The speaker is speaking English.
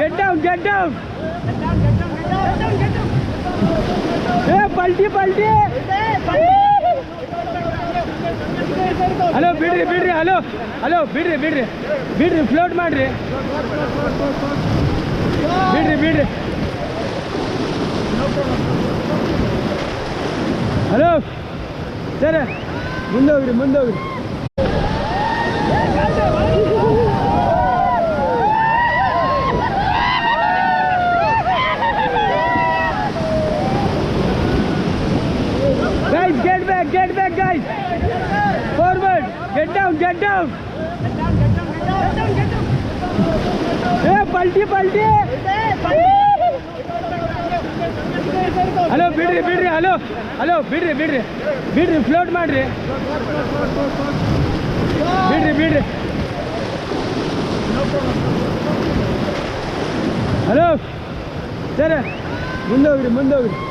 Get down, get down. Hey, palti, palti. Hello, bidri, bidri, hello. Hello, bidri, bidri. Bidri, float ಮಾಡ್ರಿ. Bidri, bidri. Hello. Sir ಮುಂದೆ ಹೋಗ್ರಿ ಮುಂದೆ ಹೋಗ್ರಿ guys get back guys forward get down hey palti hello ಬಿಡ್ರಿ hello ಬಿಡ್ರಿ float ಮಾಡ್ರಿ ಬಿಡ್ರಿ hello sir ಮುಂದೆ ಹೋಗ್ರಿ